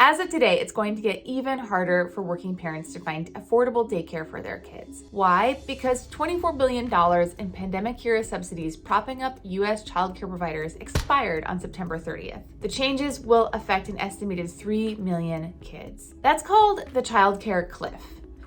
As of today, it's going to get even harder for working parents to find affordable daycare for their kids. Why? Because $24 billion in pandemic-era subsidies propping up U.S. childcare providers expired on September 30th. The changes will affect an estimated 3 million kids. That's called the childcare cliff.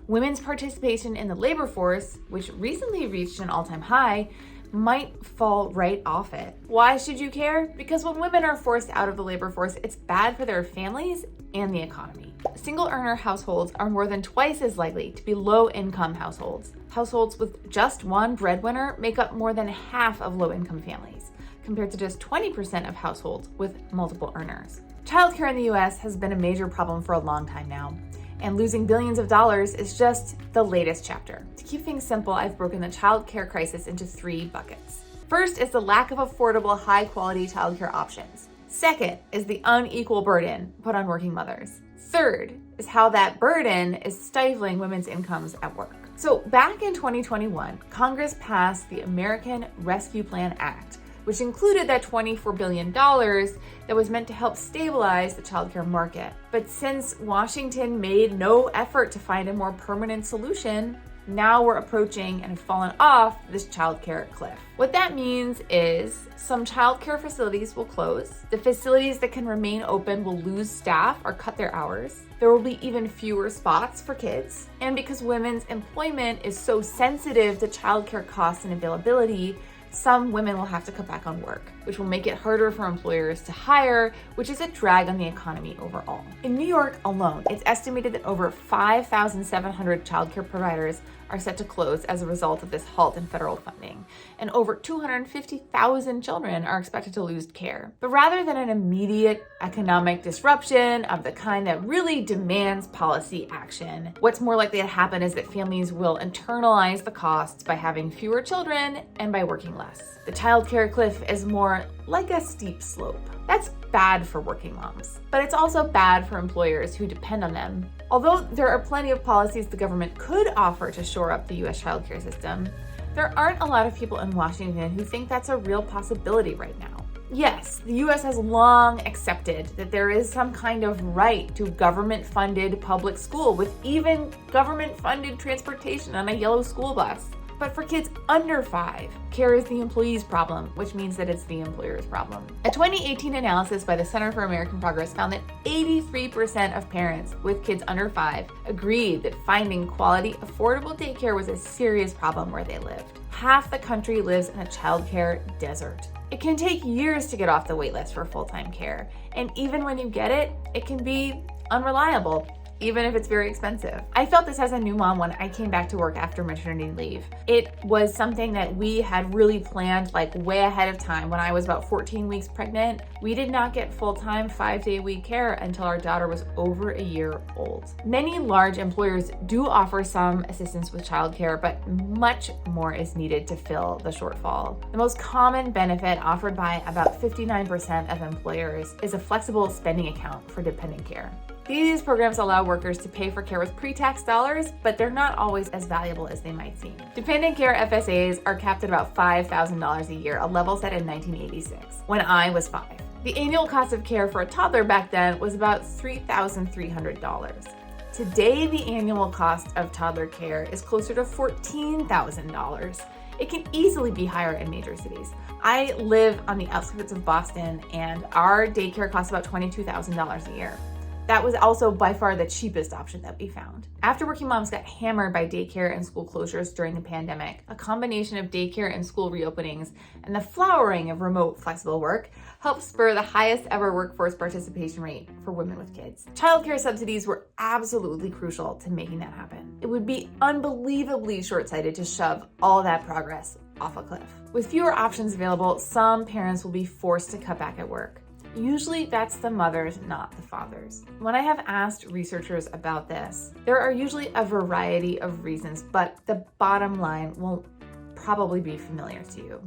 Women's participation in the labor force, which recently reached an all-time high, might fall right off it. Why should you care? Because when women are forced out of the labor force, it's bad for their families and the economy. Single earner households are more than twice as likely to be low-income households. Households with just one breadwinner make up more than half of low-income families, compared to just 20% of households with multiple earners. Childcare in the US has been a major problem for a long time now, and losing billions of dollars is just the latest chapter. To keep things simple, I've broken the childcare crisis into 3 buckets. First is the lack of affordable, high-quality childcare options. Second is the unequal burden put on working mothers. Third is how that burden is stifling women's incomes at work. So back in 2021, Congress passed the American Rescue Plan Act, which included that $24 billion that was meant to help stabilize the childcare market. But since Washington made no effort to find a more permanent solution, now we're approaching and have fallen off this childcare cliff. What that means is some childcare facilities will close. The facilities that can remain open will lose staff or cut their hours. There will be even fewer spots for kids. And because women's employment is so sensitive to childcare costs and availability, some women will have to cut back on work, which will make it harder for employers to hire, which is a drag on the economy overall. In New York alone, it's estimated that over 5,700 childcare providers are set to close as a result of this halt in federal funding, and over 250,000 children are expected to lose care. But rather than an immediate economic disruption of the kind that really demands policy action, what's more likely to happen is that families will internalize the costs by having fewer children and by working less. The childcare cliff is more like a steep slope. That's bad for working moms, but it's also bad for employers who depend on them. Although there are plenty of policies the government could offer to shore up the U.S. childcare system, there aren't a lot of people in Washington who think that's a real possibility right now. Yes, the U.S. has long accepted that there is some kind of right to government-funded public school with even government-funded transportation on a yellow school bus. But for kids under 5, care is the employee's problem, which means that it's the employer's problem. A 2018 analysis by the Center for American Progress found that 83% of parents with kids under 5 agreed that finding quality, affordable daycare was a serious problem where they lived. Half the country lives in a childcare desert. It can take years to get off the wait list for full-time care, and even when you get it, it can be unreliable, even if it's very expensive. I felt this as a new mom when I came back to work after maternity leave. It was something that we had really planned like way ahead of time. When I was about 14 weeks pregnant, we did not get full-time 5-day-a-week care until our daughter was over a year old. Many large employers do offer some assistance with childcare, but much more is needed to fill the shortfall. The most common benefit offered by about 59% of employers is a flexible spending account for dependent care. These programs allow workers to pay for care with pre-tax dollars, but they're not always as valuable as they might seem. Dependent care FSAs are capped at about $5,000 a year, a level set in 1986, when I was 5. The annual cost of care for a toddler back then was about $3,300. Today, the annual cost of toddler care is closer to $14,000. It can easily be higher in major cities. I live on the outskirts of Boston, and our daycare costs about $22,000 a year. That was also by far the cheapest option that we found. After working moms got hammered by daycare and school closures during the pandemic, a combination of daycare and school reopenings and the flowering of remote flexible work helped spur the highest ever workforce participation rate for women with kids. Childcare subsidies were absolutely crucial to making that happen. It would be unbelievably short-sighted to shove all that progress off a cliff. With fewer options available, some parents will be forced to cut back at work. Usually that's the mothers, not the fathers. When I have asked researchers about this, there are usually a variety of reasons, but the bottom line will probably be familiar to you.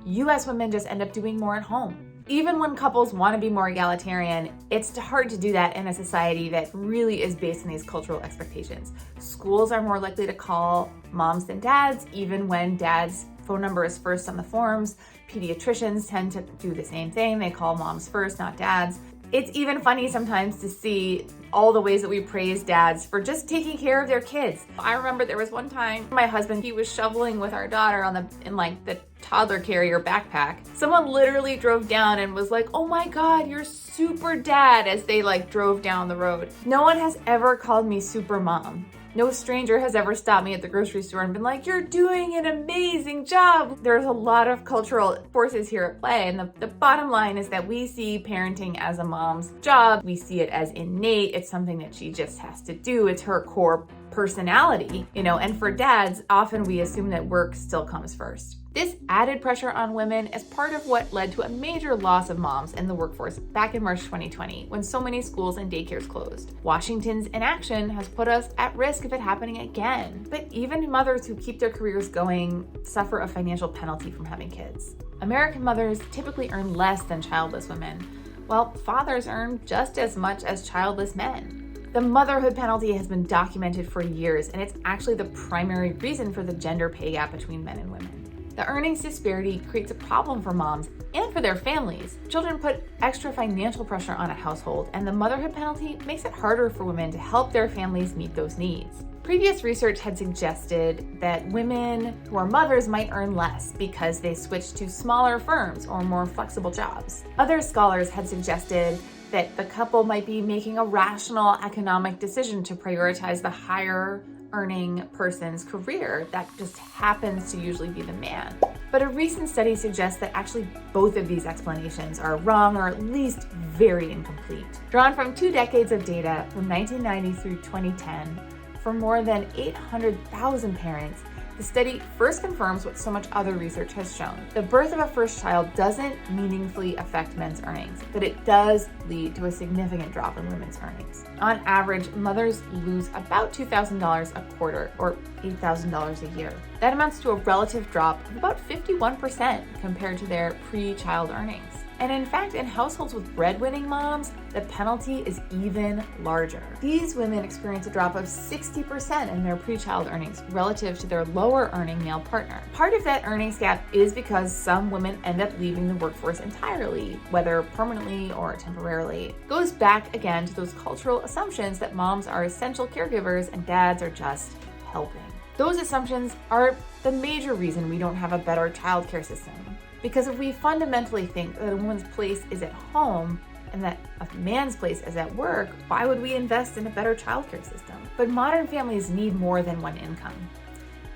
US women just end up doing more at home. Even when couples want to be more egalitarian, it's hard to do that in a society that really is based on these cultural expectations. Schools are more likely to call moms than dads, even when dad's phone number is first on the forms. Pediatricians tend to do the same thing. They call moms first, not dads. It's even funny sometimes to see all the ways that we praise dads for just taking care of their kids. I remember there was one time my husband, he was shoveling with our daughter in the toddler carrier backpack. Someone literally drove down and was like, "Oh my God, you're super dad," as they drove down the road. No one has ever called me super mom. No stranger has ever stopped me at the grocery store and been like, "You're doing an amazing job." There's a lot of cultural forces here at play, and the bottom line is that we see parenting as a mom's job. We see it as innate. It's something that she just has to do. It's her core personality, and for dads, often we assume that work still comes first. This added pressure on women is part of what led to a major loss of moms in the workforce back in March 2020, when so many schools and daycares closed. Washington's inaction has put us at risk of it happening again. But even mothers who keep their careers going suffer a financial penalty from having kids. American mothers typically earn less than childless women, while fathers earn just as much as childless men. The motherhood penalty has been documented for years, and it's actually the primary reason for the gender pay gap between men and women. The earnings disparity creates a problem for moms and for their families. Children put extra financial pressure on a household, and the motherhood penalty makes it harder for women to help their families meet those needs. Previous research had suggested that women who are mothers might earn less because they switched to smaller firms or more flexible jobs. Other scholars had suggested that the couple might be making a rational economic decision to prioritize the higher earning person's career that just happens to usually be the man. But a recent study suggests that actually both of these explanations are wrong, or at least very incomplete. Drawn from 2 decades of data from 1990 through 2010 for more than 800,000 parents, the study first confirms what so much other research has shown. The birth of a first child doesn't meaningfully affect men's earnings, but it does lead to a significant drop in women's earnings. On average, mothers lose about $2,000 a quarter, or $8,000 a year. That amounts to a relative drop of about 51% compared to their pre-child earnings. And in fact, in households with breadwinning moms, the penalty is even larger. These women experience a drop of 60% in their pre-child earnings relative to their lower earning male partner. Part of that earnings gap is because some women end up leaving the workforce entirely, whether permanently or temporarily. It goes back again to those cultural assumptions that moms are essential caregivers and dads are just helping. Those assumptions are the major reason we don't have a better childcare system. Because if we fundamentally think that a woman's place is at home and that a man's place is at work, why would we invest in a better childcare system? But modern families need more than one income.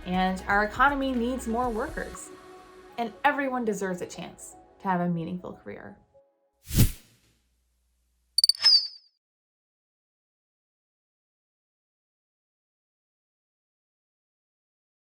And our economy needs more workers. And everyone deserves a chance to have a meaningful career.